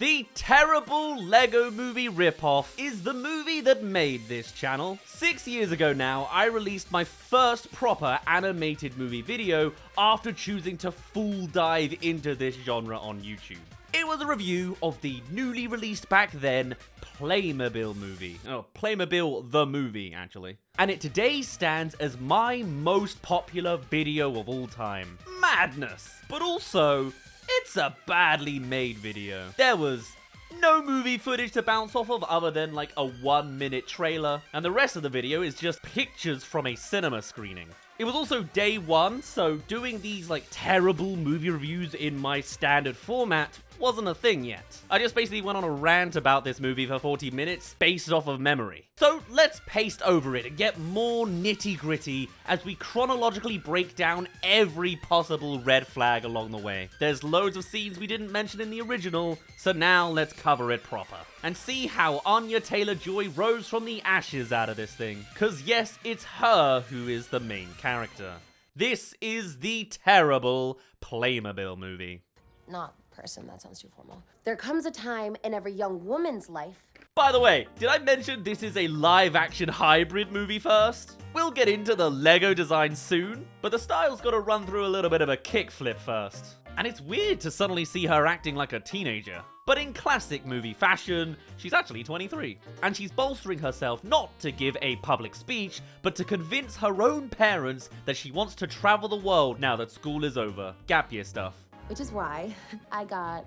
The terrible Lego Movie ripoff is the movie that made this channel. 6 years ago now, I released my first proper animated movie video after choosing to full dive into this genre on YouTube. It was a review of the newly released back then Playmobil Movie. Oh, Playmobil the movie, actually. And it today stands as my most popular video of all time. Madness! But also, it's a badly made video. There was no movie footage to bounce off of other than like a 1-minute trailer, and the rest of the video is just pictures from a cinema screening. It was also day one, so doing these like terrible movie reviews in my standard format wasn't a thing yet. I just basically went on a rant about this movie for 40 minutes based off of memory. So let's paste over it and get more nitty gritty as we chronologically break down every possible red flag along the way. There's loads of scenes we didn't mention in the original, so now let's cover it proper. And see how Anya-Taylor Joy rose from the ashes out of this thing. Cause yes, it's her who is the main character. This is the terrible Playmobil Movie. Not person, that sounds too formal. There comes a time in every young woman's life. By the way, did I mention this is a live-action hybrid movie first? We'll get into the Lego design soon, but the style's gotta run through a little bit of a kickflip first. And it's weird to suddenly see her acting like a teenager. But in classic movie fashion, she's actually 23. And she's bolstering herself not to give a public speech, but to convince her own parents that she wants to travel the world now that school is over. Gap year stuff. Which is why I got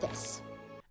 this.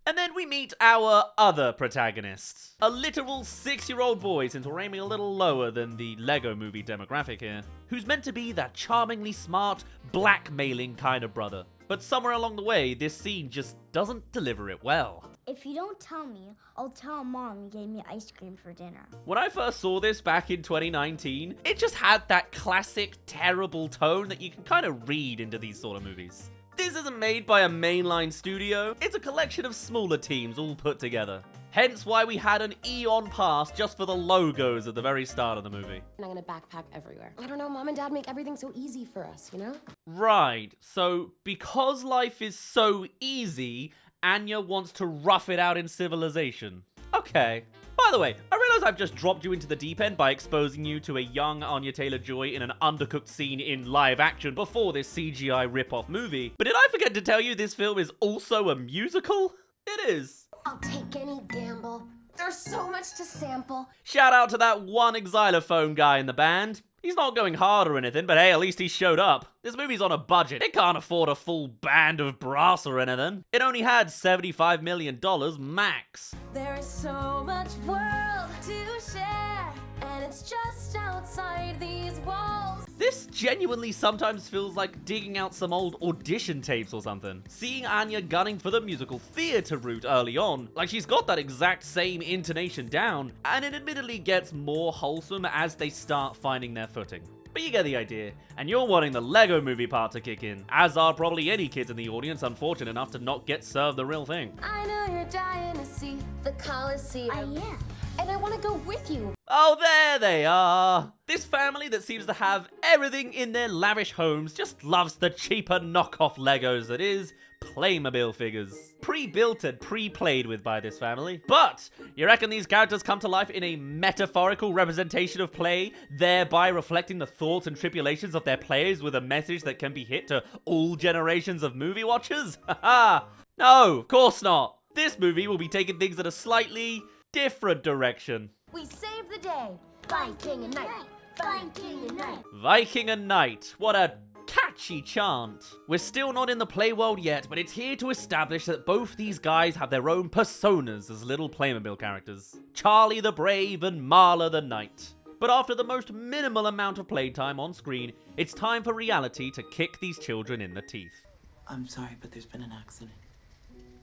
And then we meet our other protagonist. A literal 6-year-old boy, since we're aiming a little lower than the Lego movie demographic here, who's meant to be that charmingly smart, blackmailing kind of brother. But somewhere along the way, this scene just doesn't deliver it well. If you don't tell me, I'll tell Mom you gave me ice cream for dinner. When I first saw this back in 2019, it just had that classic terrible tone that you can kind of read into these sort of movies. This isn't made by a mainline studio, it's a collection of smaller teams all put together. Hence why we had an eon pass just for the logos at the very start of the movie. And I'm gonna backpack everywhere. I don't know, Mom and Dad make everything so easy for us, you know? Right, so because life is so easy, Anya wants to rough it out in civilization. Okay. By the way, I realize I've just dropped you into the deep end by exposing you to a young Anya-Taylor Joy in an undercooked scene in live action before this CGI rip-off movie. But did I forget to tell you this film is also a musical? It is. I'll take any gamble. There's so much to sample. Shout out to that one xylophone guy in the band. He's not going hard or anything, but hey, at least he showed up. This movie's on a budget. It can't afford a full band of brass or anything. It only had $75 million max. There is so much world to share, and it's just outside these walls. This genuinely sometimes feels like digging out some old audition tapes or something. Seeing Anya gunning for the musical theatre route early on, like she's got that exact same intonation down, and it admittedly gets more wholesome as they start finding their footing. But you get the idea, and you're wanting the Lego movie part to kick in, as are probably any kids in the audience unfortunate enough to not get served the real thing. I know you're dying to see the Coliseum. I am. And I want to go with you. Oh, there they are! This family that seems to have everything in their lavish homes just loves the cheaper knockoff Legos that is Playmobil figures. Pre-built and pre-played with by this family. But, you reckon these characters come to life in a metaphorical representation of play, thereby reflecting the thoughts and tribulations of their players with a message that can be hit to all generations of movie watchers? Haha! No, of course not! This movie will be taking things in a slightly different direction. We save the day. Viking and night. Viking and night. Viking and Knight. What a catchy chant. We're still not in the play world yet, but it's here to establish that both these guys have their own personas as little Playmobil characters. Charlie the Brave and Marla the Knight. But after the most minimal amount of playtime on screen, it's time for reality to kick these children in the teeth. I'm sorry, but there's been an accident.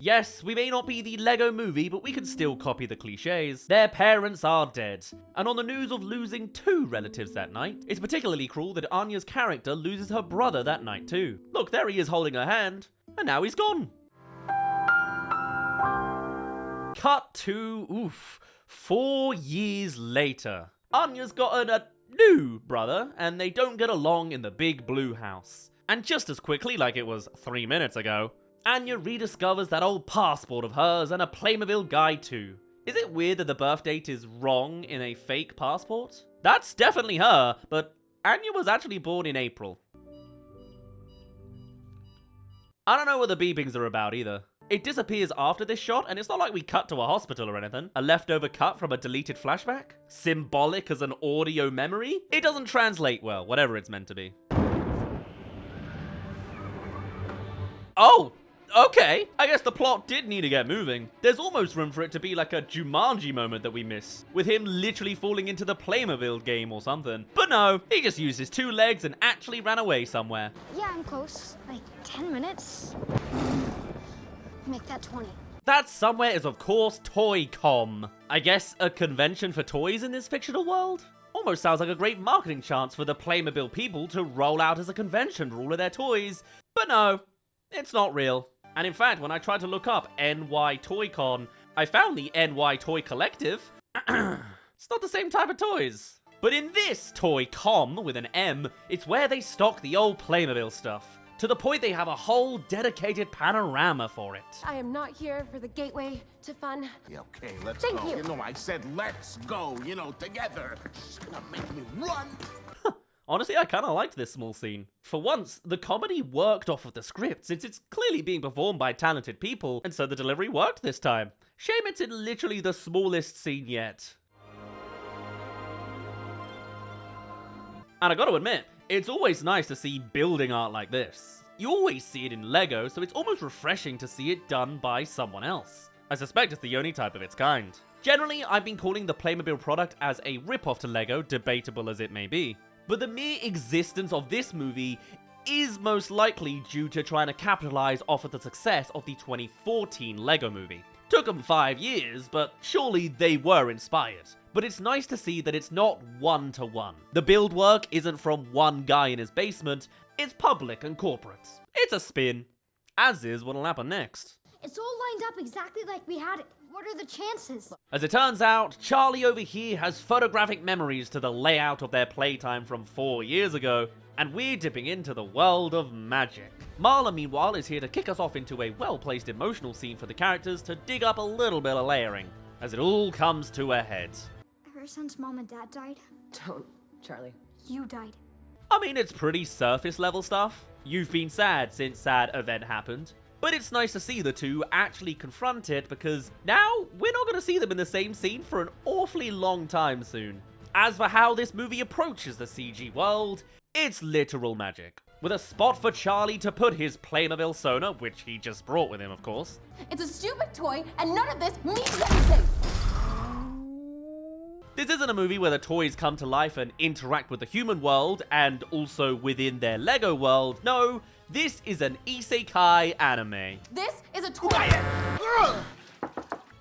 Yes, we may not be the Lego movie, but we can still copy the cliches. Their parents are dead. And on the news of losing 2 relatives that night, it's particularly cruel that Anya's character loses her brother that night too. Look, there he is holding her hand, and now he's gone. Cut to, 4 years later. Anya's gotten a new brother, and they don't get along in the big blue house. And just as quickly, like it was 3 minutes ago, Anya rediscovers that old passport of hers and a Playmobil guy too. Is it weird that the birth date is wrong in a fake passport? That's definitely her, but Anya was actually born in April. I don't know what the beepings are about either. It disappears after this shot, and it's not like we cut to a hospital or anything. A leftover cut from a deleted flashback? Symbolic as an audio memory? It doesn't translate well, whatever it's meant to be. Oh! Okay, I guess the plot did need to get moving. There's almost room for it to be like a Jumanji moment that we miss, with him literally falling into the Playmobil game or something. But no, he just used his 2 legs and actually ran away somewhere. Yeah, I'm close. Like 10 minutes. Make that 20. That somewhere is of course Toy-Com. I guess a convention for toys in this fictional world? Almost sounds like a great marketing chance for the Playmobil people to roll out as a convention for all of their toys. But no, it's not real. And in fact, when I tried to look up NY Toy-Con, I found the NY Toy Collective. It's not the same type of toys. But in this Toy-Com, with an M, it's where they stock the old Playmobil stuff. To the point they have a whole dedicated panorama for it. I am not here for the gateway to fun. Yeah, okay, let's Thank go. you. You know, I said let's go, you know, together. She's gonna make me run. Honestly, I kinda liked this small scene. For once, the comedy worked off of the script, since it's clearly being performed by talented people, and so the delivery worked this time. Shame it's in literally the smallest scene yet. And I gotta admit, it's always nice to see building art like this. You always see it in Lego, so it's almost refreshing to see it done by someone else. I suspect it's the only type of its kind. Generally, I've been calling the Playmobil product as a rip-off to Lego, debatable as it may be. But the mere existence of this movie is most likely due to trying to capitalize off of the success of the 2014 Lego movie. Took them 5 years, but surely they were inspired. But it's nice to see that it's not one-to-one. The build work isn't from one guy in his basement, it's public and corporate. It's a spin, as is what'll happen next. It's all lined up exactly like we had it. What are the chances? As it turns out, Charlie over here has photographic memories to the layout of their playtime from 4 years ago, and we're dipping into the world of magic. Marla, meanwhile, is here to kick us off into a well-placed emotional scene for the characters to dig up a little bit of layering, as it all comes to a head. Ever since Mom and Dad died, Don't, Charlie. you died. I mean, it's pretty surface level stuff. You've been sad since sad event happened. But it's nice to see the two actually confront it, because now we're not going to see them in the same scene for an awfully long time soon. As for how this movie approaches the CG world, it's literal magic. With a spot for Charlie to put his Playmobil Sonar, which he just brought with him of course. It's a stupid toy, and none of this means anything. This isn't a movie where the toys come to life and interact with the human world and also within their Lego world. No, this is an isekai anime. This is a toy.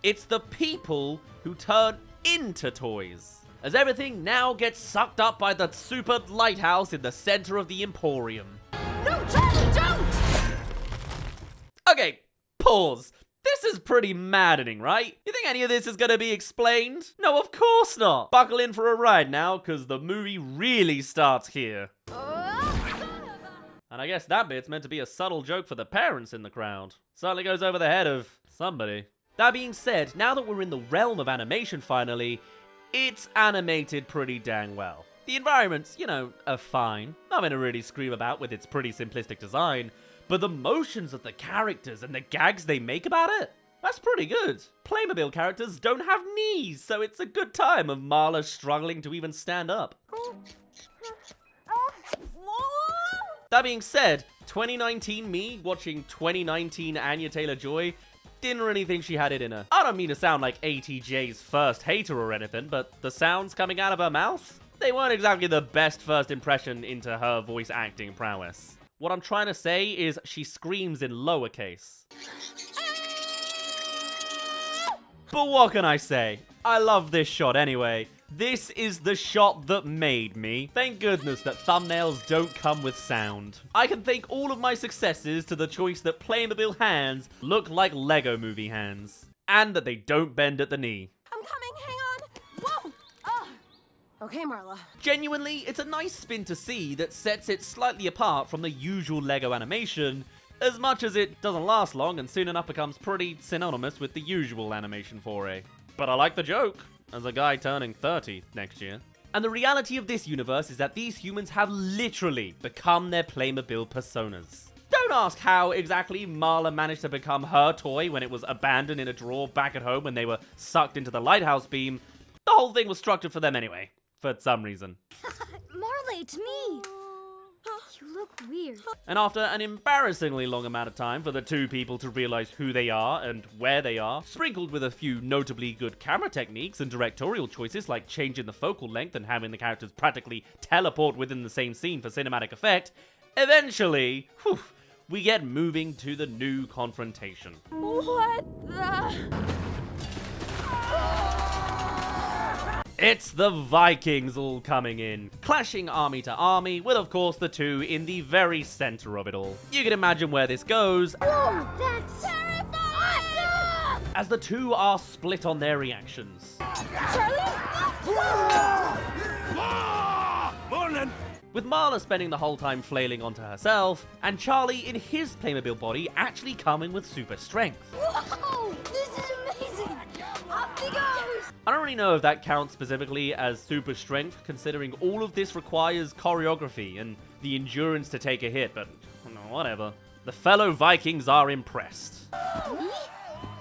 It's the people who turn into toys, as everything now gets sucked up by the super lighthouse in the center of the Emporium. No, Charlie, don't! Okay, pause. This is pretty maddening, right? You think any of this is gonna be explained? No, of course not. Buckle in for a ride now, because the movie really starts here. And I guess that bit's meant to be a subtle joke for the parents in the crowd. Certainly goes over the head of somebody. That being said, now that we're in the realm of animation finally, it's animated pretty dang well. The environments, you know, are fine. Nothing to really scream about with its pretty simplistic design. But the motions of the characters and the gags they make about it, that's pretty good. Playmobil characters don't have knees, so it's a good time of Marla struggling to even stand up. That being said, 2019 me watching 2019 Anya-Taylor Joy didn't really think she had it in her. I don't mean to sound like ATJ's first hater or anything, but the sounds coming out of her mouth, they weren't exactly the best first impression into her voice acting prowess. What I'm trying to say is she screams in lowercase. But what can I say? I love this shot anyway. This is the shot that made me. Thank goodness that thumbnails don't come with sound. I can thank all of my successes to the choice that Playmobil hands look like Lego movie hands. And that they don't bend at the knee. I'm coming, hang on. Whoa! Oh. Okay, Marla. Genuinely, it's a nice spin to see that sets it slightly apart from the usual Lego animation, as much as it doesn't last long and soon enough becomes pretty synonymous with the usual animation foray. But I like the joke, as a guy turning 30 next year. And the reality of this universe is that these humans have literally become their Playmobil personas. Don't ask how exactly Marla managed to become her toy when it was abandoned in a drawer back at home when they were sucked into the lighthouse beam. The whole thing was structured for them anyway, for some reason. Marley, it's me. You look weird. And after an embarrassingly long amount of time for the two people to realize who they are and where they are, sprinkled with a few notably good camera techniques and directorial choices like changing the focal length and having the characters practically teleport within the same scene for cinematic effect, eventually, we get moving to the new confrontation. What the? It's the Vikings all coming in, clashing army to army, with of course the two in the very center of it all. You can imagine where this goes. Whoa, that's terrifying! Awesome! As the two are split on their reactions. Morning! With Marla spending the whole time flailing onto herself, and Charlie in his Playmobil body actually coming with super strength. Whoa! This is amazing! Up he goes! I don't really know if that counts specifically as super strength, considering all of this requires choreography and the endurance to take a hit, but whatever. The fellow Vikings are impressed.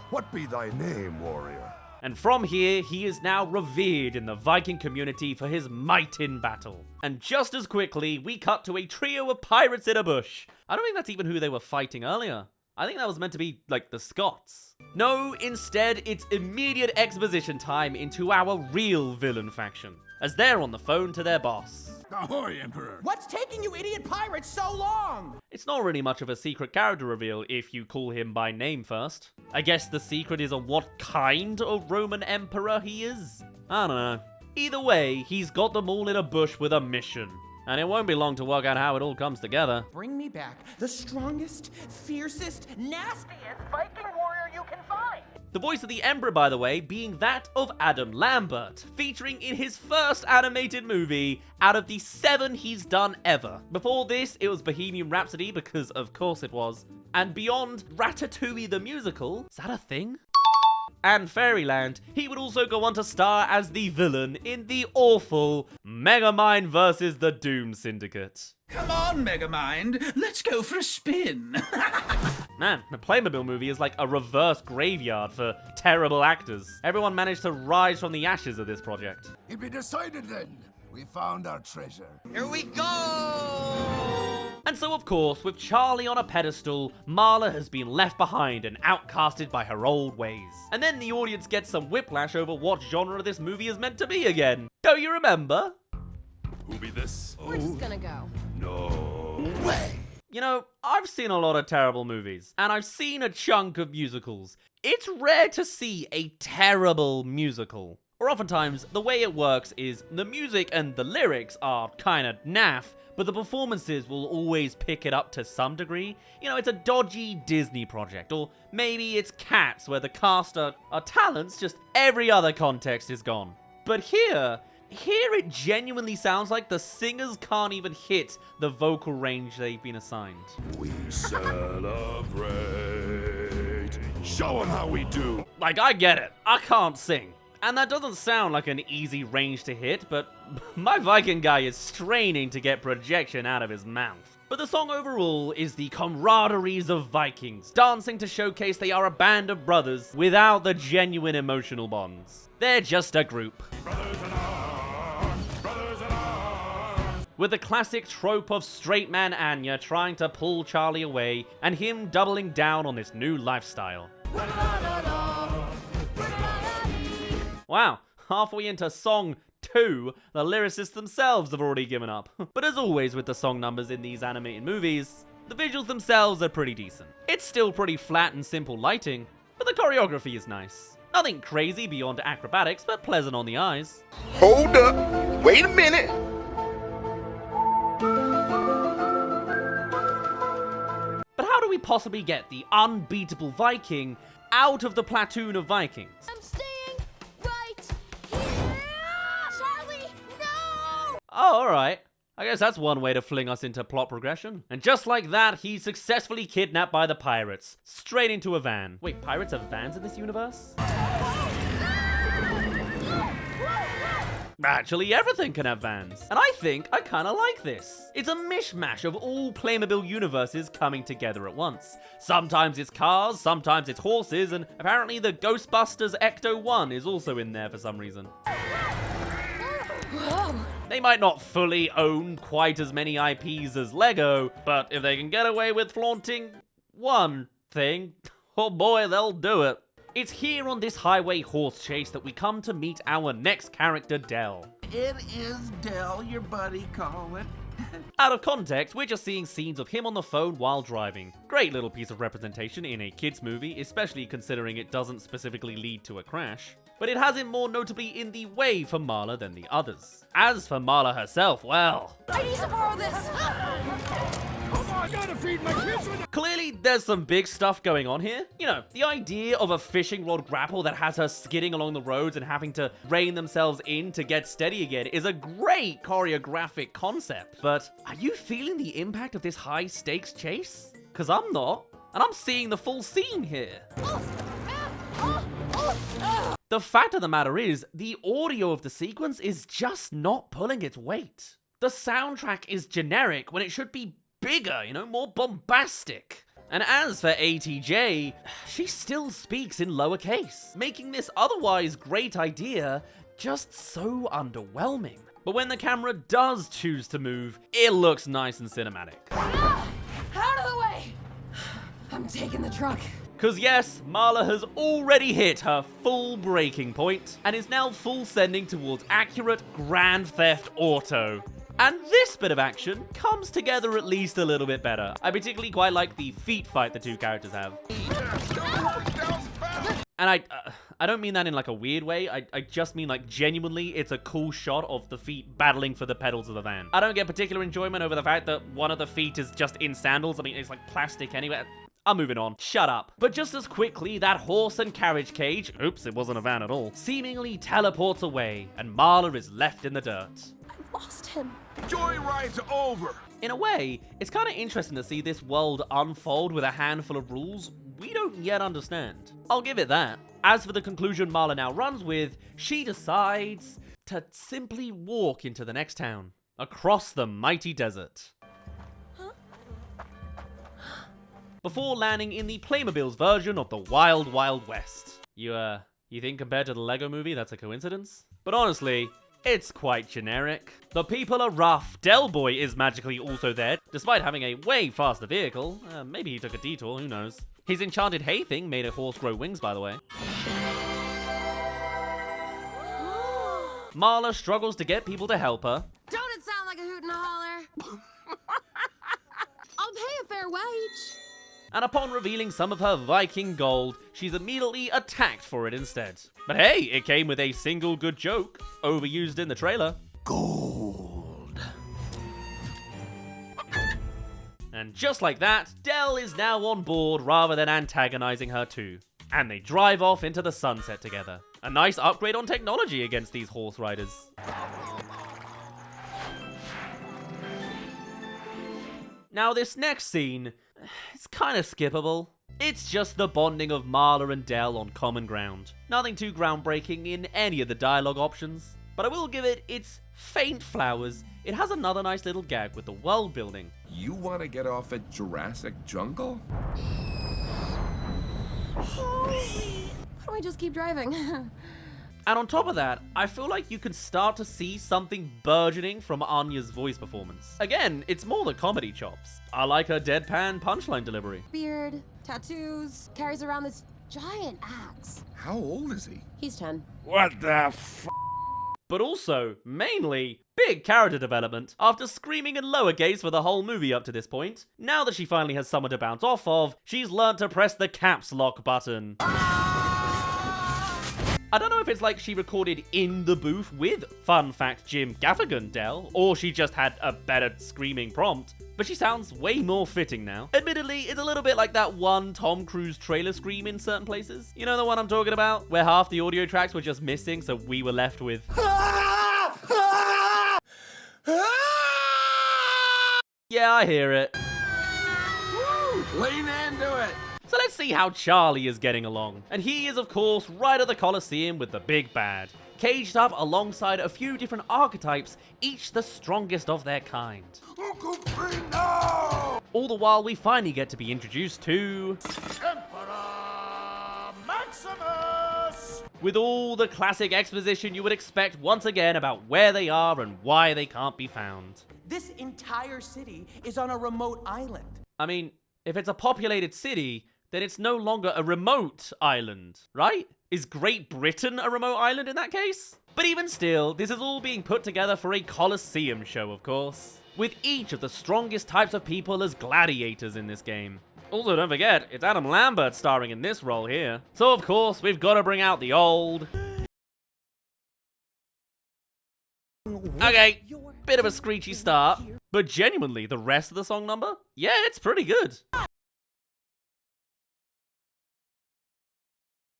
What be thy name, warrior? And from here, he is now revered in the Viking community for his might in battle. And just as quickly, we cut to a trio of pirates in a bush. I don't think that's even who they were fighting earlier. I think that was meant to be, like, the Scots. No, instead, it's immediate exposition time into our real villain faction, as they're on the phone to their boss. Ahoy, Emperor! What's taking you idiot pirates so long? It's not really much of a secret character reveal if you call him by name first. I guess the secret is on what kind of Roman emperor he is? I don't know. Either way, he's got them all in a bush with a mission. And it won't be long to work out how it all comes together. Bring me back the strongest, fiercest, nastiest Viking warrior you can find. The voice of the Emperor, by the way, being that of Adam Lambert, featuring in his first animated movie out of the 7 he's done ever. Before this, it was Bohemian Rhapsody, because of course it was. And beyond Ratatouille the musical, is that a thing? And Fairyland, he would also go on to star as the villain in the awful Megamind vs. the Doom Syndicate. Come on, Megamind, let's go for a spin. Man, the Playmobil movie is like a reverse graveyard for terrible actors. Everyone managed to rise from the ashes of this project. It be decided then. We found our treasure. Here we go! And so, of course, with Charlie on a pedestal, Marla has been left behind and outcasted by her old ways. And then the audience gets some whiplash over what genre this movie is meant to be again. Don't you remember? Who be this? We're just gonna go. No way. You know, I've seen a lot of terrible movies, and I've seen a chunk of musicals. It's rare to see a terrible musical. Or oftentimes, the way it works is the music and the lyrics are kinda naff, but the performances will always pick it up to some degree. You know, it's a dodgy Disney project, or maybe it's Cats, where the cast are talents, just every other context is gone. But here it genuinely sounds like the singers can't even hit the vocal range they've been assigned. We celebrate. Show 'em how we do. Like, I get it, I can't sing. And that doesn't sound like an easy range to hit, but my Viking guy is straining to get projection out of his mouth. But the song overall is the camaraderies of Vikings, dancing to showcase they are a band of brothers without the genuine emotional bonds. They're just a group. Brothers in arms, brothers in arms. With the classic trope of straight man Anya trying to pull Charlie away, and him doubling down on this new lifestyle. Wow, halfway into song 2, the lyricists themselves have already given up. But as always with the song numbers in these animated movies, the visuals themselves are pretty decent. It's still pretty flat and simple lighting, but the choreography is nice. Nothing crazy beyond acrobatics, but pleasant on the eyes. Hold up. Wait a minute. But how do we possibly get the unbeatable Viking out of the platoon of Vikings? I'm staying right here. Charlie, no! Oh, alright. I guess that's one way to fling us into plot progression. And just like that, he's successfully kidnapped by the pirates, straight into a van. Wait, pirates have vans in this universe? Actually, everything can have vans. And I think I kinda like this. It's a mishmash of all Playmobil universes coming together at once. Sometimes it's cars, sometimes it's horses, and apparently the Ghostbusters Ecto-1 is also in there for some reason. They might not fully own quite as many IPs as Lego, but if they can get away with flaunting one thing, oh boy, they'll do it. It's here on this highway horse chase that we come to meet our next character, Dell. It is Dell, your buddy calling. Out of context, we're just seeing scenes of him on the phone while driving. Great little piece of representation in a kids movie, especially considering it doesn't specifically lead to a crash. But it has him more notably in the way for Marla than the others. As for Marla herself, well... I need to borrow this! I gotta feed my kids with Clearly, there's some big stuff going on here. You know, the idea of a fishing rod grapple that has her skidding along the roads and having to rein themselves in to get steady again is a great choreographic concept. But are you feeling the impact of this high-stakes chase? Because I'm not, and I'm seeing the full scene here. The fact of the matter is, the audio of the sequence is just not pulling its weight. The soundtrack is generic when it should be bigger, you know, more bombastic. And as for ATJ, she still speaks in lowercase, making this otherwise great idea just so underwhelming. But when the camera does choose to move, it looks nice and cinematic. Out of the way! I'm taking the truck. Cause yes, Marla has already hit her full breaking point and is now full sending towards accurate Grand Theft Auto. And this bit of action comes together at least a little bit better. I particularly quite like the feet fight the two characters have. And I don't mean that in like a weird way, I just mean like genuinely it's a cool shot of the feet battling for the pedals of the van. I don't get particular enjoyment over the fact that one of the feet is just in sandals. I mean, it's like plastic anyway. I'm moving on. Shut up. But just as quickly, that horse and carriage cage, oops, it wasn't a van at all, seemingly teleports away, and Marla is left in the dirt. I've lost him. Joyride's over. In a way, it's kind of interesting to see this world unfold with a handful of rules we don't yet understand. I'll give it that. As for the conclusion Marla now runs with, she decides to simply walk into the next town, across the mighty desert. Before landing in the Playmobil's version of the Wild Wild West. You think compared to the Lego movie that's a coincidence? But honestly, it's quite generic. The people are rough, Del Boy is magically also there, despite having a way faster vehicle. Maybe he took a detour, who knows. His enchanted hay thing made a horse grow wings, by the way. Marla struggles to get people to help her. Don't it sound like a hoot and a holler? I'll pay a fair wage. And upon revealing some of her Viking gold, she's immediately attacked for it instead. But hey, it came with a single good joke, overused in the trailer. Gold. And just like that, Del is now on board rather than antagonizing her too. And they drive off into the sunset together. A nice upgrade on technology against these horse riders. Now this next scene, it's kind of skippable. It's just the bonding of Marla and Del on common ground. Nothing too groundbreaking in any of the dialogue options, but I will give it its faint flowers. It has another nice little gag with the world building. You want to get off at Jurassic Jungle? Why don't we just keep driving? And on top of that, I feel like you can start to see something burgeoning from Anya's voice performance. Again, it's more the comedy chops. I like her deadpan punchline delivery. Beard, tattoos, carries around this giant axe. How old is he? He's 10. What the f? But also, mainly, big character development. After screaming in lowercase for the whole movie up to this point, now that she finally has someone to bounce off of, she's learned to press the caps lock button. I don't know if it's like she recorded in the booth with, fun fact, Jim Gaffigan Del, or she just had a better screaming prompt, but she sounds way more fitting now. Admittedly, it's a little bit like that one Tom Cruise trailer scream in certain places. You know the one I'm talking about? Where half the audio tracks were just missing, so we were left with... Yeah, I hear it. Lean into it. So let's see how Charlie is getting along. And he is, of course, right at the Colosseum with the big bad, caged up alongside a few different archetypes, each the strongest of their kind. All the while, we finally get to be introduced to Emperor Maximus! with all the classic exposition you would expect once again about where they are and why they can't be found. This entire city is on a remote island. I mean, if it's a populated city, then it's no longer a remote island, right? Is Great Britain a remote island in that case? But even still, this is all being put together for a Colosseum show, of course, with each of the strongest types of people as gladiators in this game. Also, don't forget, it's Adam Lambert starring in this role here. So, of course, we've got to bring out the old... Okay, bit of a screechy start, but genuinely, the rest of the song number? Yeah, it's pretty good.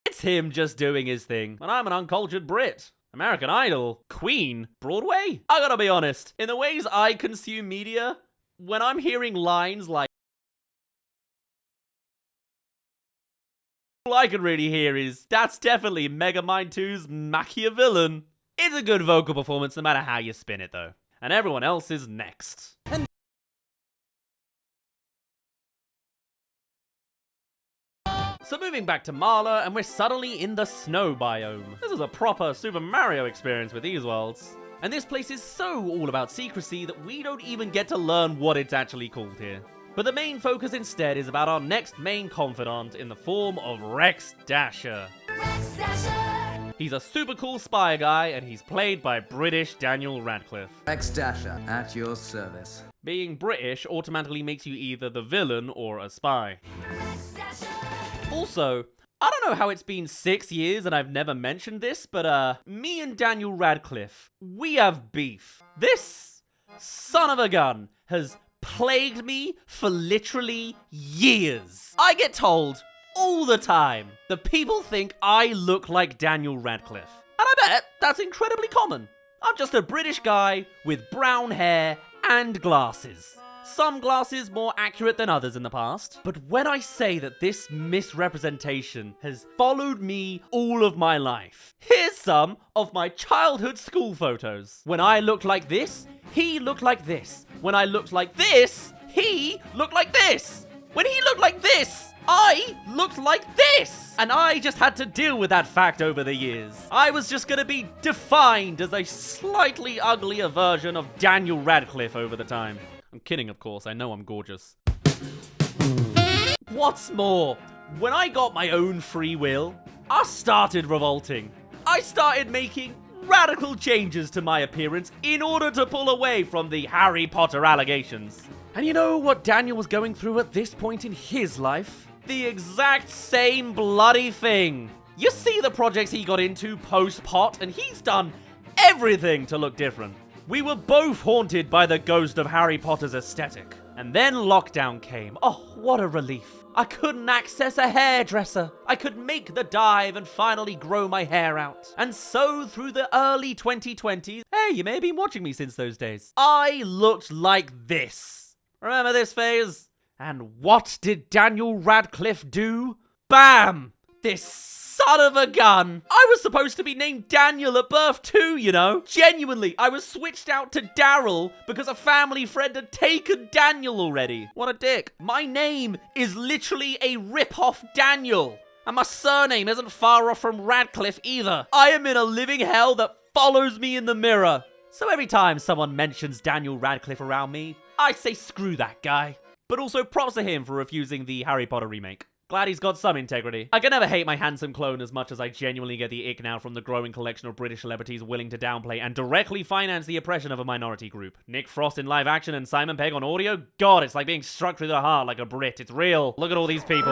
It's him just doing his thing, and I'm an uncultured Brit. American Idol, Queen, Broadway? I gotta be honest, in the ways I consume media, when I'm hearing lines like all I can really hear is, that's definitely Megamind 2's Machiavellian. It's a good vocal performance no matter how you spin it though. And everyone else is next. So moving back to Marla, and we're suddenly in the snow biome. This is a proper Super Mario experience with these worlds. And this place is so all about secrecy that we don't even get to learn what it's actually called here. But the main focus instead is about our next main confidant in the form of Rex Dasher. Rex Dasher! He's a super cool spy guy, and he's played by British Daniel Radcliffe. Rex Dasher, at your service. Being British automatically makes you either the villain or a spy. Rex Dasher! Also, I don't know how it's been 6 years and I've never mentioned this, but me and Daniel Radcliffe, we have beef. This son of a gun has plagued me for literally years. I get told all the time that people think I look like Daniel Radcliffe. And I bet that's incredibly common. I'm just a British guy with brown hair and glasses. Some glasses more accurate than others in the past. But when I say that this misrepresentation has followed me all of my life, here's some of my childhood school photos. When I looked like this, he looked like this. When I looked like this, he looked like this. When he looked like this, I looked like this. And I just had to deal with that fact over the years. I was just gonna be defined as a slightly uglier version of Daniel Radcliffe over the time. I'm kidding, of course. I know I'm gorgeous. What's more, when I got my own free will, I started revolting. I started making radical changes to my appearance in order to pull away from the Harry Potter allegations. And you know what Daniel was going through at this point in his life? The exact same bloody thing. You see the projects he got into post-pot, and he's done everything to look different. We were both haunted by the ghost of Harry Potter's aesthetic. And then lockdown came. Oh, what a relief. I couldn't access a hairdresser. I could make the dive and finally grow my hair out. And so through the early 2020s, hey, you may have been watching me since those days, I looked like this. Remember this phase? And what did Daniel Radcliffe do? Bam! This son of a gun. I was supposed to be named Daniel at birth too, you know. Genuinely, I was switched out to Daryl because a family friend had taken Daniel already. What a dick. My name is literally a rip-off Daniel. And my surname isn't far off from Radcliffe either. I am in a living hell that follows me in the mirror. So every time someone mentions Daniel Radcliffe around me, I say screw that guy. But also props to him for refusing the Harry Potter remake. Glad he's got some integrity. I can never hate my handsome clone as much as I genuinely get the ick now from the growing collection of British celebrities willing to downplay and directly finance the oppression of a minority group. Nick Frost in live action and Simon Pegg on audio? God, it's like being struck through the heart like a Brit. It's real. Look at all these people.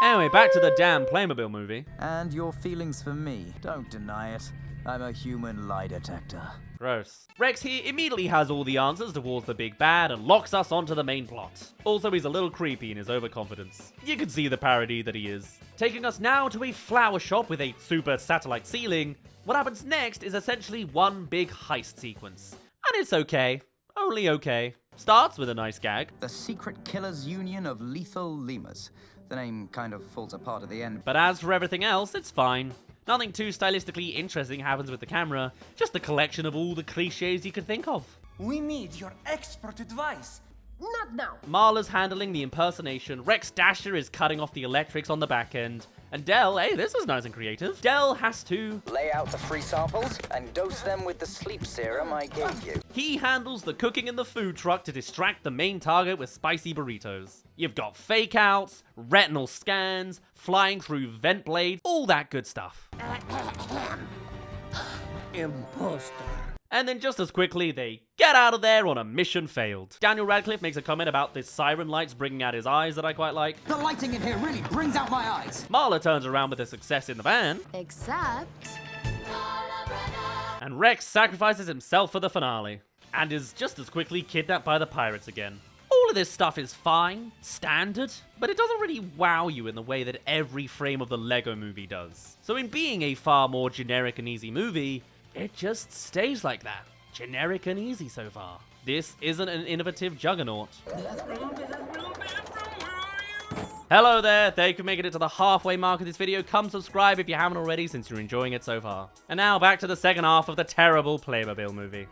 Anyway, back to the damn Playmobil movie. And your feelings for me, don't deny it. I'm a human lie detector. Gross. Rex here immediately has all the answers towards the big bad and locks us onto the main plot. Also, he's a little creepy in his overconfidence. You can see the parody that he is. Taking us now to a flower shop with a super satellite ceiling, what happens next is essentially one big heist sequence. And it's okay. Only okay. Starts with a nice gag. The Secret Killers Union of Lethal Lemurs. The name kind of falls apart at the end. But as for everything else, it's fine. Nothing too stylistically interesting happens with the camera, just a collection of all the cliches you could think of. We need your expert advice. Not now. Marla's handling the impersonation, Rex Dasher is cutting off the electrics on the back end, and Del, hey, this is nice and creative. Del has to Lay out the free samples and dose them with the sleep serum I gave you. He handles the cooking in the food truck to distract the main target with spicy burritos. You've got fake outs, retinal scans, flying through vent blades, all that good stuff. Imposter. And then just as quickly, they get out of there on a mission failed. Daniel Radcliffe makes a comment about the siren lights bringing out his eyes that I quite like. The lighting in here really brings out my eyes. Marla turns around with a success in the van. Except... And Rex sacrifices himself for the finale. And is just as quickly kidnapped by the pirates again. All of this stuff is fine, standard, but it doesn't really wow you in the way that every frame of the Lego movie does. So in being a far more generic and easy movie, it just stays like that. Generic and easy so far. This isn't an innovative juggernaut. Hello there, thank you for making it to the halfway mark of this video. Come subscribe if you haven't already since you're enjoying it so far. And now back to the second half of the terrible Playmobil movie.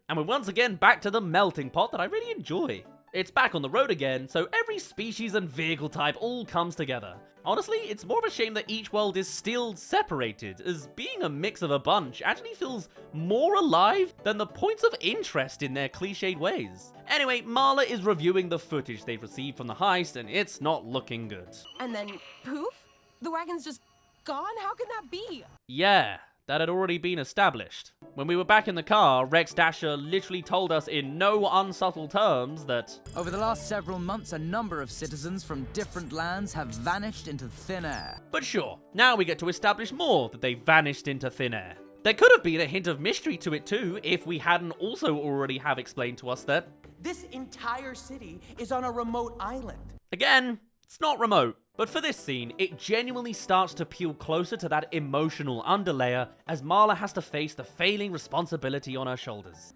And we're once again back to the melting pot that I really enjoy. It's back on the road again, so every species and vehicle type all comes together. Honestly, it's more of a shame that each world is still separated, as being a mix of a bunch actually feels more alive than the points of interest in their cliched ways. Anyway, Marla is reviewing the footage they've received from the heist, and it's not looking good. And then, poof? The wagon's just gone? How can that be? Yeah, that had already been established. When we were back in the car, Rex Dasher literally told us in no unsubtle terms that Over the last several months, a number of citizens from different lands have vanished into thin air. But sure, now we get to establish more that they vanished into thin air. There could have been a hint of mystery to it too, if we hadn't also already have explained to us that, This entire city is on a remote island. again, it's not remote. But for this scene, it genuinely starts to peel closer to that emotional underlayer as Marla has to face the failing responsibility on her shoulders.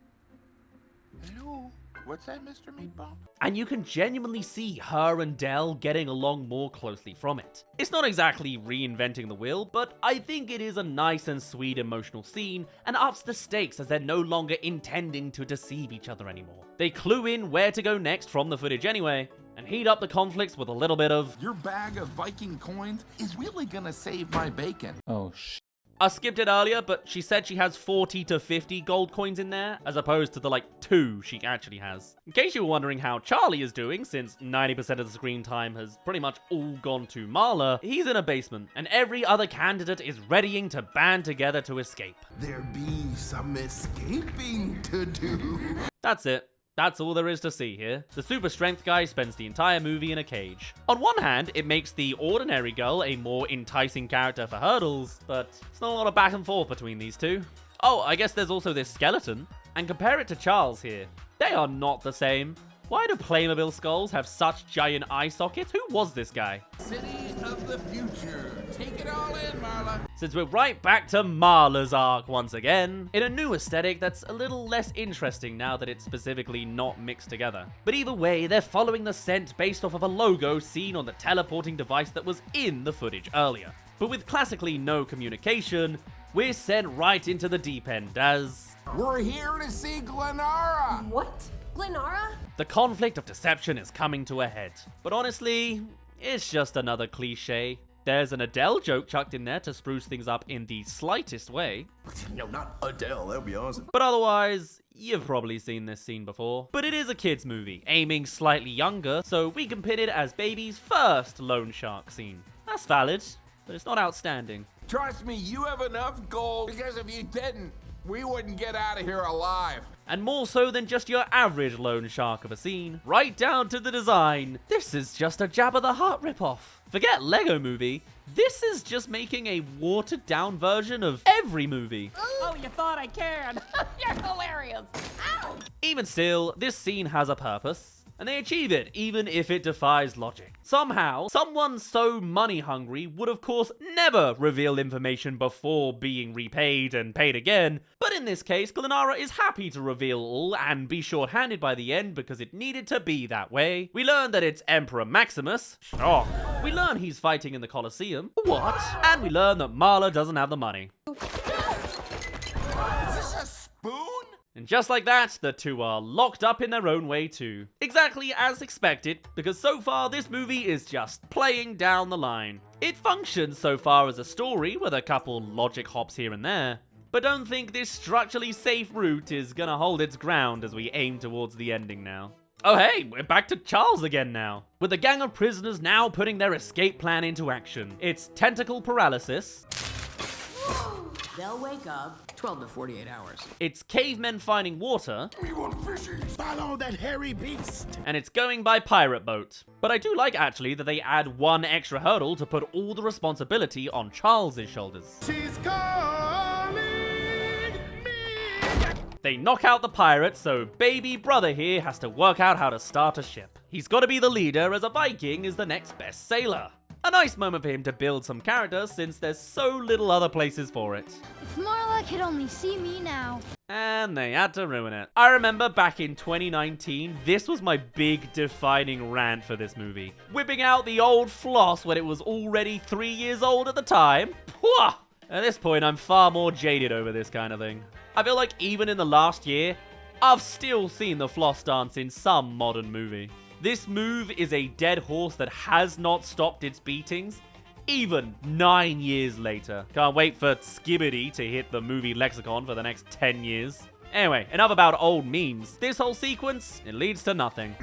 Hello? What's that, Mr. Meatball? And you can genuinely see her and Del getting along more closely from it. It's not exactly reinventing the wheel, but I think it is a nice and sweet emotional scene and ups the stakes as they're no longer intending to deceive each other anymore. They clue in where to go next from the footage anyway, and heat up the conflicts with a little bit of, Your bag of Viking coins is really gonna save my bacon. Oh, shit. I skipped it earlier, but she said she has 40 to 50 gold coins in there, as opposed to the 2 she actually has. In case you were wondering how Charlie is doing, since 90% of the screen time has pretty much all gone to Marla, he's in a basement, and every other candidate is readying to band together to escape. There be some escaping to do. That's it. That's all there is to see here. The super strength guy spends the entire movie in a cage. On one hand, it makes the ordinary girl a more enticing character for hurdles, but it's not a lot of back and forth between these two. Oh, I guess there's also this skeleton. And compare it to Charles here. They are not the same. Why do Playmobil skulls have such giant eye sockets? Who was this guy? City of the future. Take it all in, Marla. Since we're right back to Marla's arc once again, in a new aesthetic that's a little less interesting now that it's specifically not mixed together. But either way, they're following the scent based off of a logo seen on the teleporting device that was in the footage earlier. But with classically no communication, we're sent right into the deep end as... We're here to see Glenara. What? Glenara? The conflict of deception is coming to a head. But honestly, it's just another cliche. There's an Adele joke chucked in there to spruce things up in the slightest way. No, not Adele. That would be awesome. But otherwise, you've probably seen this scene before. But it is a kids movie, aiming slightly younger, so we can pin it as Baby's first loan shark scene. That's valid, but it's not outstanding. Trust me, you have enough gold, because if you didn't, we wouldn't get out of here alive. And more so than just your average loan shark of a scene, right down to the design. This is just a Jabba the Hutt ripoff. Forget Lego Movie, this is just making a watered down version of every movie. Oh, you thought I cared. You're hilarious. Ow! Even still, this scene has a purpose. And they achieve it, even if it defies logic. Somehow, someone so money hungry would of course never reveal information before being repaid and paid again, but in this case, Glenara is happy to reveal all and be short-handed by the end because it needed to be that way. We learn that it's Emperor Maximus. Sure. We learn he's fighting in the Colosseum. What? And we learn that Marla doesn't have the money. Is this a spoon? And just like that, the two are locked up in their own way too. Exactly as expected, because so far this movie is just playing down the line. It functions so far as a story with a couple logic hops here and there, but don't think this structurally safe route is gonna hold its ground as we aim towards the ending now. Oh hey, we're back to Charles again now. With the gang of prisoners now putting their escape plan into action. It's tentacle paralysis. They'll wake up 12 to 48 hours. It's cavemen finding water. We want fishies. Follow that hairy beast. And it's going by pirate boat. But I do like actually that they add one extra hurdle to put all the responsibility on Charles's shoulders. She's calling me. They knock out the pirate, so baby brother here has to work out how to start a ship. He's got to be the leader as a Viking is the next best sailor. A nice moment for him to build some character since there's so little other places for it. If Marla could only see me now. And they had to ruin it. I remember back in 2019, this was my big defining rant for this movie. Whipping out the old floss when it was already 3 years old at the time. Pwah! At this point, I'm far more jaded over this kind of thing. I feel like even in the last year, I've still seen the floss dance in some modern movie. This move is a dead horse that has not stopped its beatings, even 9 years later. Can't wait for Skibbity to hit the movie lexicon for the next 10 years. Anyway, enough about old memes. This whole sequence, it leads to nothing.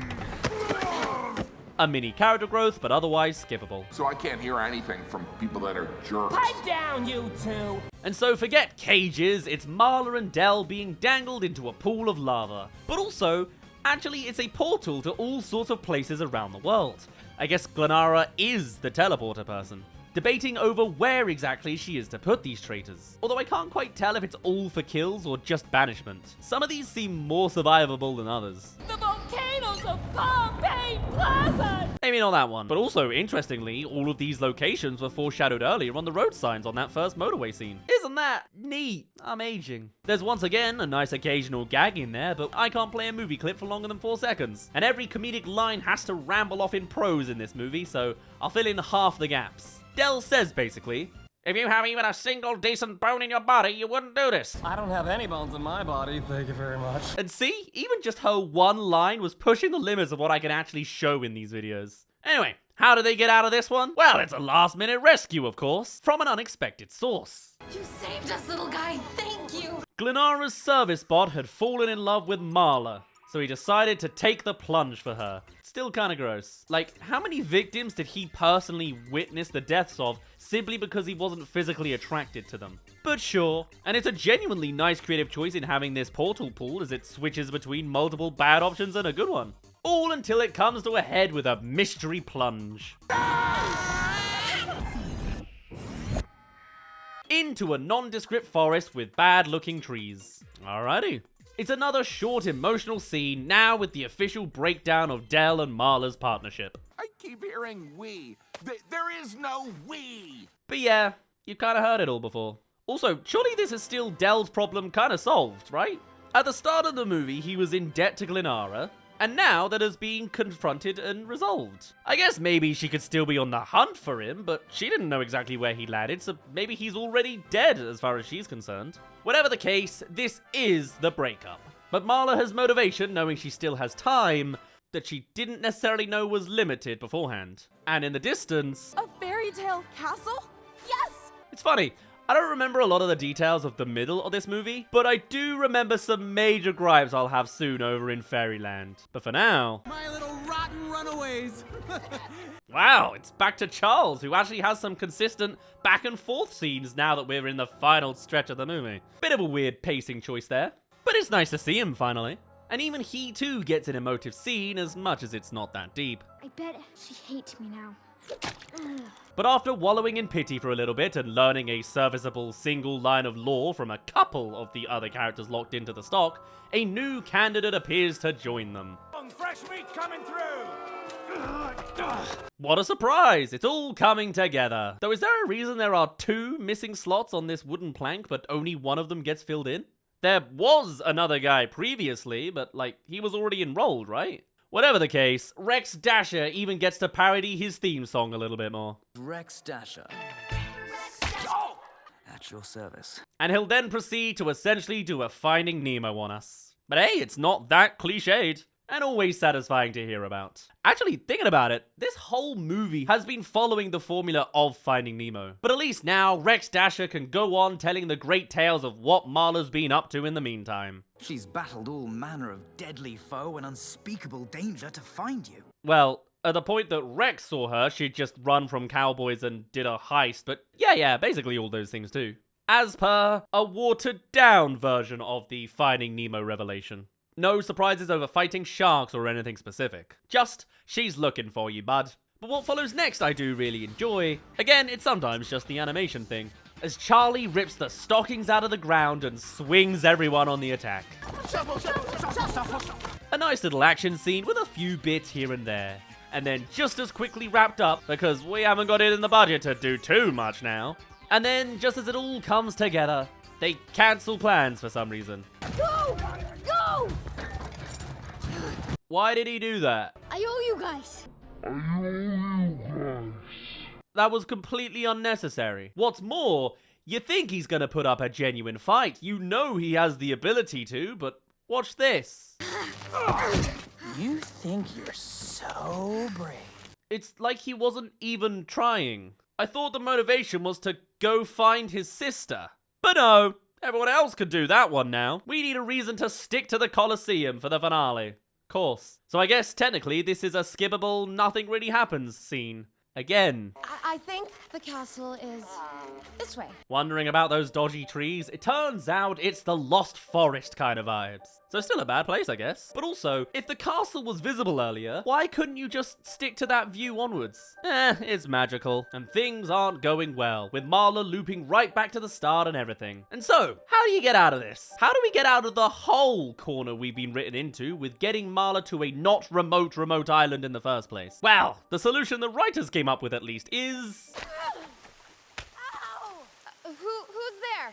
A mini character growth, but otherwise skippable. So I can't hear anything from people that are jerks. Pipe down, you two. And so forget cages, it's Marla and Dell being dangled into a pool of lava. But also, actually, it's a portal to all sorts of places around the world. I guess Glenara is the teleporter person. Debating over where exactly she is to put these traitors. Although I can't quite tell if it's all for kills or just banishment. Some of these seem more survivable than others. The volcanoes of Pompeii Plaza! Maybe not that one. But also, interestingly, all of these locations were foreshadowed earlier on the road signs on that first motorway scene. Isn't that neat? I'm aging. There's once again a nice occasional gag in there, but I can't play a movie clip for longer than 4 seconds. And every comedic line has to ramble off in prose in this movie, so I'll fill in half the gaps. Dell says basically, if you have even a single decent bone in your body, you wouldn't do this. I don't have any bones in my body, thank you very much. And see, even just her one line was pushing the limits of what I can actually show in these videos. Anyway, how do they get out of this one? Well, it's a last-minute rescue, of course, from an unexpected source. You saved us, little guy. Thank you. Glenara's service bot had fallen in love with Marla, so he decided to take the plunge for her. Still kinda gross. Like, how many victims did he personally witness the deaths of simply because he wasn't physically attracted to them? But sure, and it's a genuinely nice creative choice in having this portal pool as it switches between multiple bad options and a good one. All until it comes to a head with a mystery plunge. Into a nondescript forest with bad-looking trees. Alrighty. It's another short emotional scene, now with the official breakdown of Dell and Marla's partnership. I keep hearing we. There is no we. But yeah, you've kinda heard it all before. Also, surely this is still Dell's problem kinda solved, right? At the start of the movie, he was in debt to Glenara, and now that is being confronted and resolved. I guess maybe she could still be on the hunt for him, but she didn't know exactly where he landed, so maybe he's already dead as far as she's concerned. Whatever the case, this is the breakup. But Marla has motivation, knowing she still has time, that she didn't necessarily know was limited beforehand. And in the distance... A fairy tale castle? Yes! It's funny, I don't remember a lot of the details of the middle of this movie, but I do remember some major gripes I'll have soon over in Fairyland. But for now... My little rotten runaways. Wow, it's back to Charles, who actually has some consistent back and forth scenes now that we're in the final stretch of the movie. Bit of a weird pacing choice there, but it's nice to see him finally. And even he too gets an emotive scene, as much as it's not that deep. I bet she hates me now. But after wallowing in pity for a little bit and learning a serviceable single line of lore from a couple of the other characters locked into the stock, a new candidate appears to join them. Fresh meat coming through! What a surprise! It's all coming together. Though is there a reason there are 2 missing slots on this wooden plank, but only one of them gets filled in? There was another guy previously, but like, he was already enrolled, right? Whatever the case, Rex Dasher even gets to parody his theme song a little bit more. Rex Dasher. At your service. And he'll then proceed to essentially do a Finding Nemo on us. But hey, it's not that cliched. And always satisfying to hear about. Actually, thinking about it, this whole movie has been following the formula of Finding Nemo. But at least now, Rex Dasher can go on telling the great tales of what Marla's been up to in the meantime. She's battled all manner of deadly foe and unspeakable danger to find you. Well, at the point that Rex saw her, she'd just run from cowboys and did a heist, but yeah, basically all those things too. As per a watered-down version of the Finding Nemo revelation. No surprises over fighting sharks or anything specific. Just, she's looking for you, bud. But what follows next I do really enjoy. Again, it's sometimes just the animation thing. As Charlie rips the stockings out of the ground and swings everyone on the attack. A nice little action scene with a few bits here and there. And then just as quickly wrapped up, because we haven't got it in the budget to do too much now. And then, just as it all comes together, they cancel plans for some reason. Go! Go! Why did he do that? I owe you guys. That was completely unnecessary. What's more, you think he's gonna put up a genuine fight. You know he has the ability to, but watch this. You think you're so brave. It's like he wasn't even trying. I thought the motivation was to go find his sister. But no, everyone else could do that one now. We need a reason to stick to the Colosseum for the finale. Course. So I guess technically this is a skippable nothing really happens scene. Again. I think the castle is this way. Wondering about those dodgy trees? It turns out it's the Lost Forest kind of vibes. So still a bad place, I guess. But also, if the castle was visible earlier, why couldn't you just stick to that view onwards? It's magical. And things aren't going well, with Marla looping right back to the start and everything. And so, how do you get out of this? How do we get out of the whole corner we've been written into with getting Marla to a not remote island in the first place? Well, the solution the writers came up with at least is... Who's there?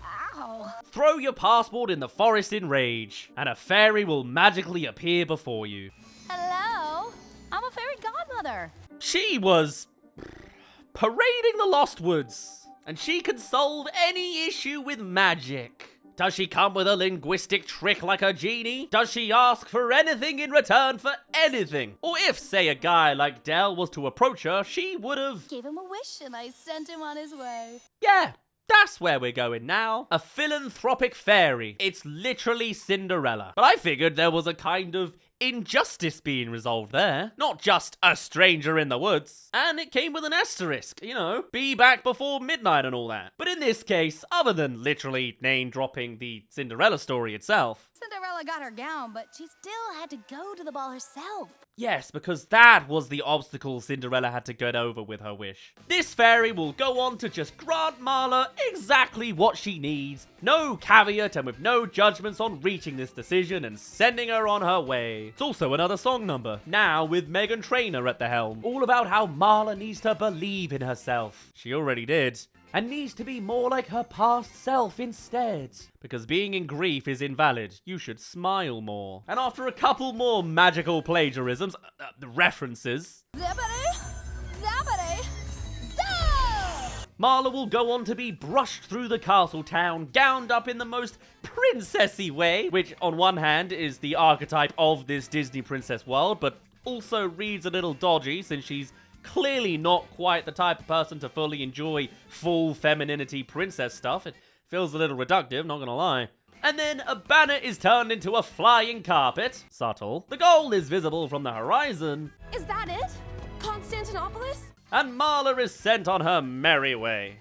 Ow. Throw your passport in the forest in rage, and a fairy will magically appear before you. Hello? I'm a fairy godmother. She was parading the Lost Woods, and she can solve any issue with magic. Does she come with a linguistic trick like a genie? Does she ask for anything in return for anything? Or if, say, a guy like Dell was to approach her, she would have... Gave him a wish and I sent him on his way. Yeah, that's where we're going now. A philanthropic fairy. It's literally Cinderella. But I figured there was a kind of injustice being resolved there. Not just a stranger in the woods. And it came with an asterisk, you know, be back before midnight and all that. But in this case, other than literally name-dropping the Cinderella story itself... Cinderella got her gown, but she still had to go to the ball herself. Yes, because that was the obstacle Cinderella had to get over with her wish. This fairy will go on to just grant Marla exactly what she needs. No caveat and with no judgments on reaching this decision and sending her on her way. It's also another song number, now with Meghan Trainor at the helm. All about how Marla needs to believe in herself. She already did. And needs to be more like her past self instead. Because being in grief is invalid. You should smile more. And after a couple more magical plagiarisms, references, Zippity! Zappity! Marla will go on to be brushed through the castle town, gowned up in the most princessy way, which on one hand is the archetype of this Disney princess world, but also reads a little dodgy since she's clearly not quite the type of person to fully enjoy full femininity princess stuff. It feels a little reductive, not gonna lie. And then a banner is turned into a flying carpet. Subtle. The goal is visible from the horizon. Is that it? Constantinopolis? And Marla is sent on her merry way.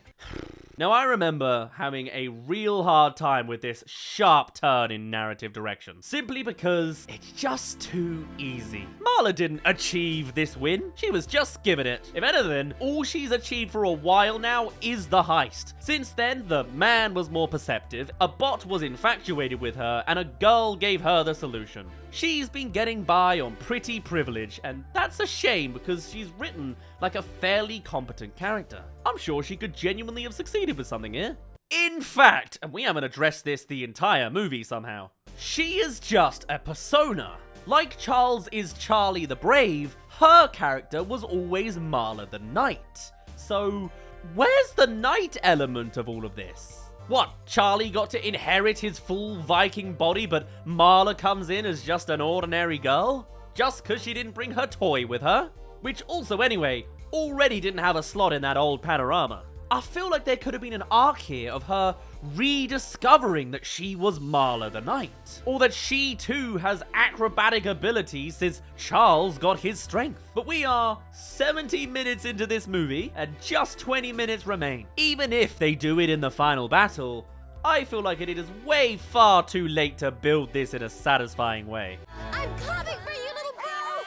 Now, I remember having a real hard time with this sharp turn in narrative direction, simply because it's just too easy. Marla didn't achieve this win, she was just given it. If anything, all she's achieved for a while now is the heist. Since then, the man was more perceptive, a bot was infatuated with her, and a girl gave her the solution. She's been getting by on pretty privilege, and that's a shame because she's written like a fairly competent character. I'm sure she could genuinely have succeeded with something here. In fact, and we haven't addressed this the entire movie somehow, she is just a persona. Like Charles is Charlie the Brave, her character was always Marla the Knight. So, where's the knight element of all of this? What, Charlie got to inherit his full Viking body, but Marla comes in as just an ordinary girl? Just because she didn't bring her toy with her? Which also, anyway, already didn't have a slot in that old panorama. I feel like there could have been an arc here of her rediscovering that she was Marla the Knight. Or that she too has acrobatic abilities since Charles got his strength. But we are 70 minutes into this movie and just 20 minutes remain. Even if they do it in the final battle, I feel like it is way far too late to build this in a satisfying way. I'm coming for you, little girl!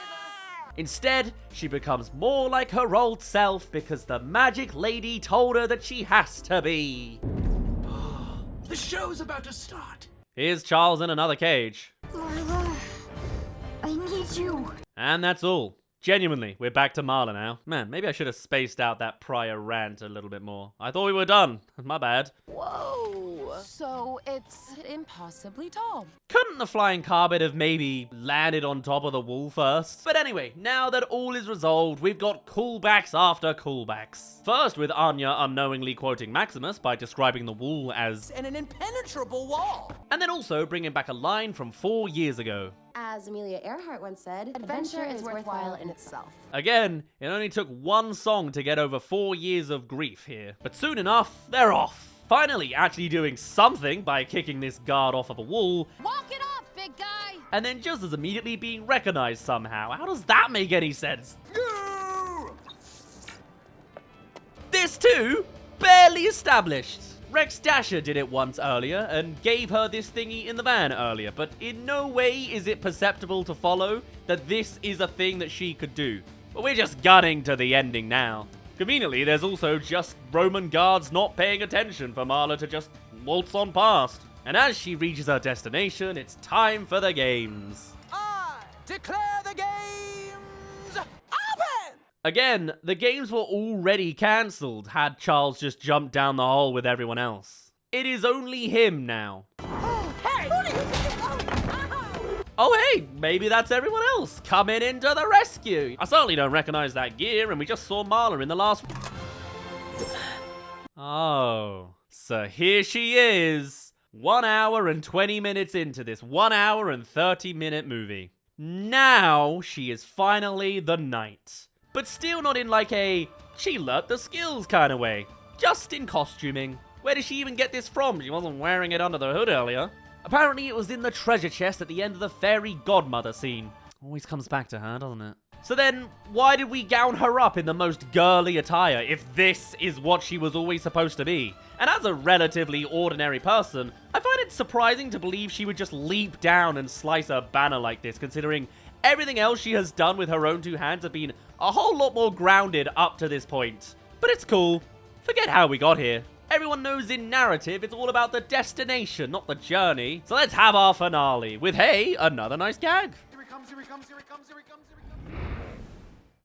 Instead, she becomes more like her old self because the magic lady told her that she has to be. The show's about to start. Here's Charles in another cage. Marla, I need you. And that's all. Genuinely, we're back to Marla now. Man, maybe I should have spaced out that prior rant a little bit more. I thought we were done. My bad. Whoa. So it's impossibly tall. Couldn't the flying carpet have maybe landed on top of the wall first? But anyway, now that all is resolved, we've got callbacks after callbacks. First with Anya unknowingly quoting Maximus by describing the wall as And an impenetrable wall. and then also bringing back a line from 4 years ago. As Amelia Earhart once said, adventure is worthwhile in itself. Again, it only took one song to get over 4 years of grief here. But soon enough, they're off. Finally actually doing something by kicking this guard off of a wall. Walk it off, big guy! And then just as immediately being recognized somehow. How does that make any sense? This too, barely established. Rex Dasher did it once earlier and gave her this thingy in the van earlier, but in no way is it perceptible to follow that this is a thing that she could do. But we're just gunning to the ending now. Conveniently, there's also just Roman guards not paying attention for Marla to just waltz on past. And as she reaches her destination, it's time for the games. I declare the games open! Again, the games were already cancelled had Charles just jumped down the hole with everyone else. It is only him now. Hey! Oh hey, maybe that's everyone else coming into the rescue. I certainly don't recognize that gear, and we just saw Marla in the last... Oh, so here she is. 1 hour and 20 minutes into this 1 hour and 30-minute movie. Now she is finally the knight. But still not in like a she learnt the skills kind of way. Just in costuming. Where did she even get this from? She wasn't wearing it under the hood earlier. Apparently it was in the treasure chest at the end of the fairy godmother scene. Always comes back to her, doesn't it? So then, why did we gown her up in the most girly attire if this is what she was always supposed to be? And as a relatively ordinary person, I find it surprising to believe she would just leap down and slice a banner like this, considering everything else she has done with her own two hands have been a whole lot more grounded up to this point. But it's cool. Forget how we got here. Everyone knows in narrative it's all about the destination, not the journey. So let's have our finale with, hey, another nice gag. Here he comes, here he comes, here he comes, here he comes, here he comes.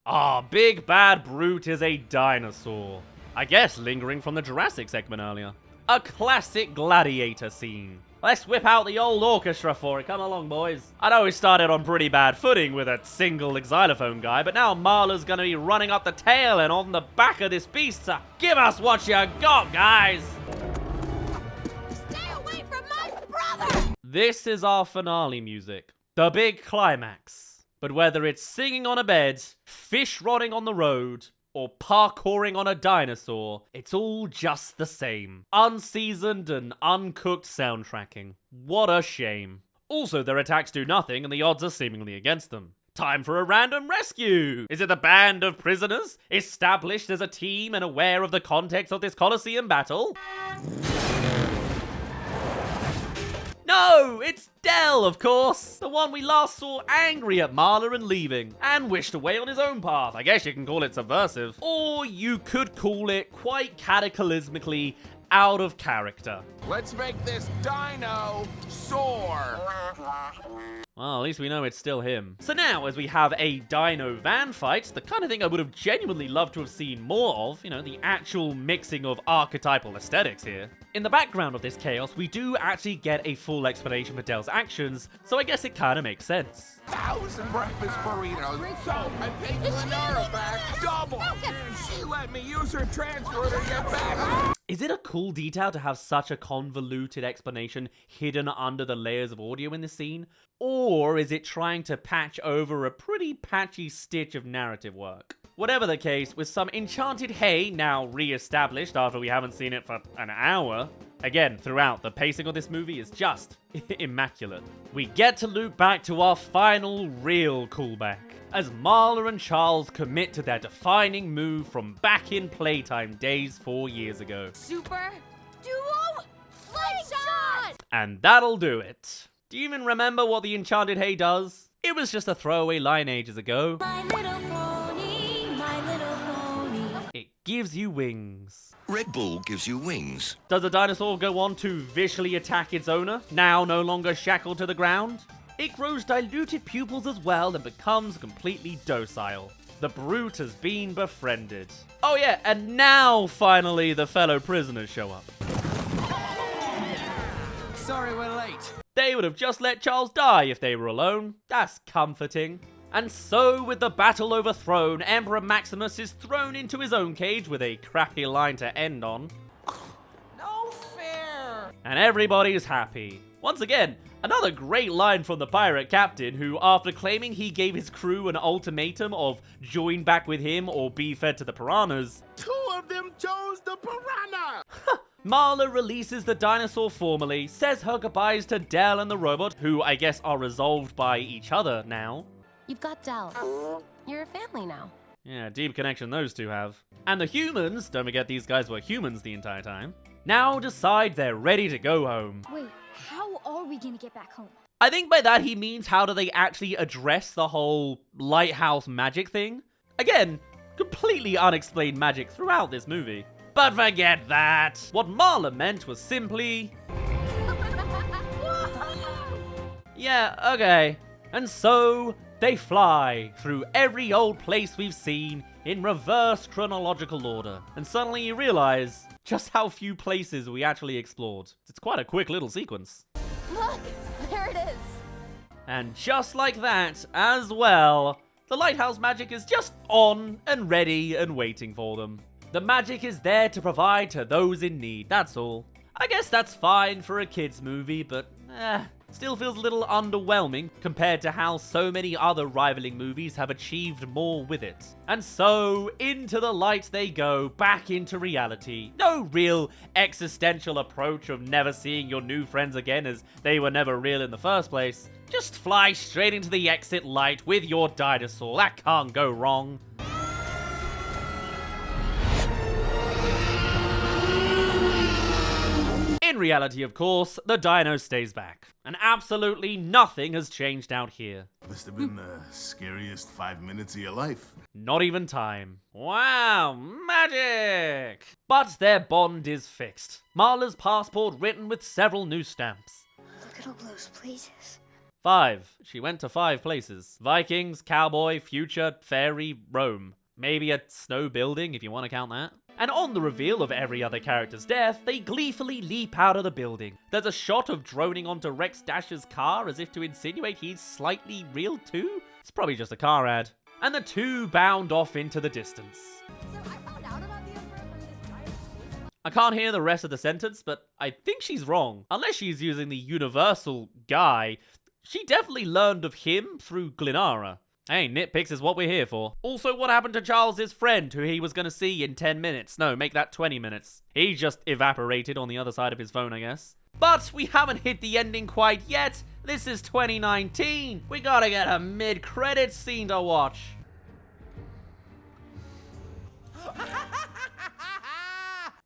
Ah, Big Bad Brute is a dinosaur. I guess lingering from the Jurassic segment earlier. A classic gladiator scene. Let's whip out the old orchestra for it. Come along, boys. I know we started on pretty bad footing with a single xylophone guy, but now Marla's gonna be running up the tail and on the back of this beast. So give us what you got, guys. Stay away from my brother! This is our finale music. The big climax. But whether it's singing on a bed, fish rotting on the road, or parkouring on a dinosaur, it's all just the same. Unseasoned and uncooked soundtracking. What a shame. Also, their attacks do nothing and the odds are seemingly against them. Time for a random rescue! Is it a band of prisoners, established as a team and aware of the context of this Colosseum battle? No, it's Dell, of course! The one we last saw angry at Marla and leaving, and wished away on his own path. I guess you can call it subversive. Or you could call it quite cataclysmically out of character. Let's make this dino soar. Well, at least we know it's still him. So now, as we have a dino van fight, the kind of thing I would have genuinely loved to have seen more of, you know, the actual mixing of archetypal aesthetics here. In the background of this chaos, we do actually get a full explanation for Dell's actions, so I guess it kind of makes sense. 1,000 breakfast burritos. So I paid Glenara back double. She let me use her transfer to get back. Is it a cool detail to have such a convoluted explanation hidden under the layers of audio in this scene? Or is it trying to patch over a pretty patchy stitch of narrative work? Whatever the case, with some enchanted hay now re-established after we haven't seen it for an hour, again, throughout, the pacing of this movie is just immaculate. We get to loop back to our final real callback, as Marla and Charles commit to their defining move from back in Playtime days 4 years ago. Super Duo Light Shot! And that'll do it. Do you even remember what the enchanted hay does? It was just a throwaway line ages ago. My little pony, my little pony. It gives you wings. Red Bull gives you wings. Does the dinosaur go on to viciously attack its owner, now no longer shackled to the ground? It grows diluted pupils as well and becomes completely docile. The brute has been befriended. Oh yeah, and now finally the fellow prisoners show up. Sorry we're late. They would have just let Charles die if they were alone. That's comforting. And so, with the battle overthrown, Emperor Maximus is thrown into his own cage with a crappy line to end on. No fair! And everybody's happy. Once again, another great line from the pirate captain who, after claiming he gave his crew an ultimatum of join back with him or be fed to the piranhas, 2 of them chose the piranha! Marla releases the dinosaur formally, says her goodbyes to Dell and the robot, who I guess are resolved by each other now. You've got Dell. You're a family now. Yeah, deep connection those two have. And the humans, don't forget these guys were humans the entire time, now decide they're ready to go home. Wait, how are we gonna get back home? I think by that he means how do they actually address the whole lighthouse magic thing? Again, completely unexplained magic throughout this movie. But forget that. What Marla meant was simply... yeah, okay. And so, they fly through every old place we've seen in reverse chronological order. And suddenly you realize just how few places we actually explored. It's quite a quick little sequence. Look, there it is. And just like that, as well, the lighthouse magic is just on and ready and waiting for them. The magic is there to provide to those in need, that's all. I guess that's fine for a kids movie, but still feels a little underwhelming compared to how so many other rivaling movies have achieved more with it. And so, into the light they go, back into reality. No real existential approach of never seeing your new friends again as they were never real in the first place. Just fly straight into the exit light with your dinosaur, that can't go wrong. In reality, of course, the dino stays back, and absolutely nothing has changed out here. Must have been the scariest 5 minutes of your life. Not even time. Wow, magic! But their bond is fixed. Marla's passport written with several new stamps. Look at all those places. 5. She went to 5 places. Vikings, cowboy, future, fairy, Rome. Maybe a snow building, if you want to count that. And on the reveal of every other character's death, they gleefully leap out of the building. There's a shot of droning onto Rex Dash's car as if to insinuate he's slightly real too? It's probably just a car ad. And the two bound off into the distance. So I found out about the Emperor from this giant space. I can't hear the rest of the sentence, but I think she's wrong. Unless she's using the universal guy, she definitely learned of him through Glenara. Hey, nitpicks is what we're here for. Also, what happened to Charles's friend who he was gonna see in 10 minutes? No, make that 20 minutes. He just evaporated on the other side of his phone, I guess. But we haven't hit the ending quite yet. This is 2019. We gotta get a mid-credits scene to watch.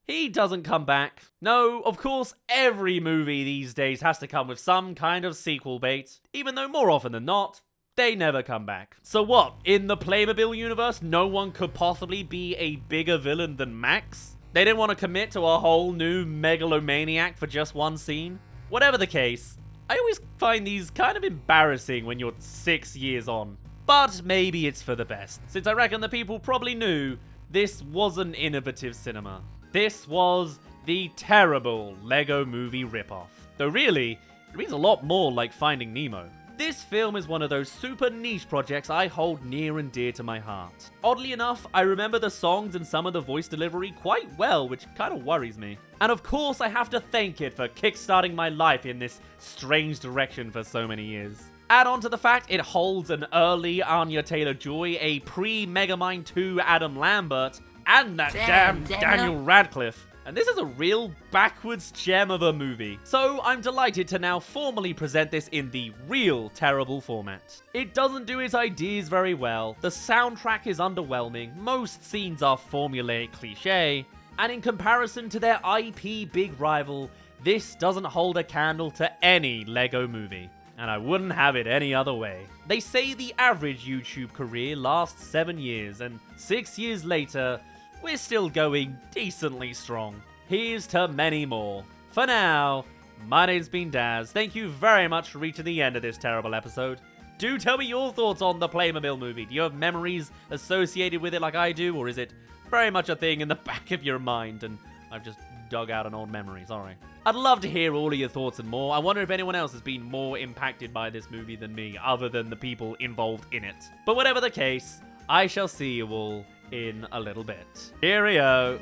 He doesn't come back. No, of course, every movie these days has to come with some kind of sequel bait, even though more often than not, they never come back. So what, in the Playmobil universe, no one could possibly be a bigger villain than Max? They didn't want to commit to a whole new megalomaniac for just one scene? Whatever the case, I always find these kind of embarrassing when you're 6 years on. But maybe it's for the best, since I reckon the people probably knew this wasn't innovative cinema. This was the terrible Lego Movie ripoff. Though really, it reads a lot more like Finding Nemo. This film is one of those super niche projects I hold near and dear to my heart. Oddly enough, I remember the songs and some of the voice delivery quite well, which kind of worries me. And of course, I have to thank it for kickstarting my life in this strange direction for so many years. Add on to the fact it holds an early Anya-Taylor Joy, a pre-Megamind 2 Adam Lambert, and that damn Daniel Radcliffe. And this is a real backwards gem of a movie. So I'm delighted to now formally present this in the real terrible format. It doesn't do its ideas very well, the soundtrack is underwhelming, most scenes are formulaic cliché, and in comparison to their IP big rival, this doesn't hold a candle to any Lego movie. And I wouldn't have it any other way. They say the average YouTube career lasts 7 years, and 6 years later, we're still going decently strong. Here's to many more. For now, my name's been Daz. Thank you very much for reaching the end of this terrible episode. Do tell me your thoughts on the Playmobil movie. Do you have memories associated with it like I do, or is it very much a thing in the back of your mind and I've just dug out an old memory? Sorry. I'd love to hear all of your thoughts and more. I wonder if anyone else has been more impacted by this movie than me, other than the people involved in it. But whatever the case, I shall see you all in a little bit. Cheerio!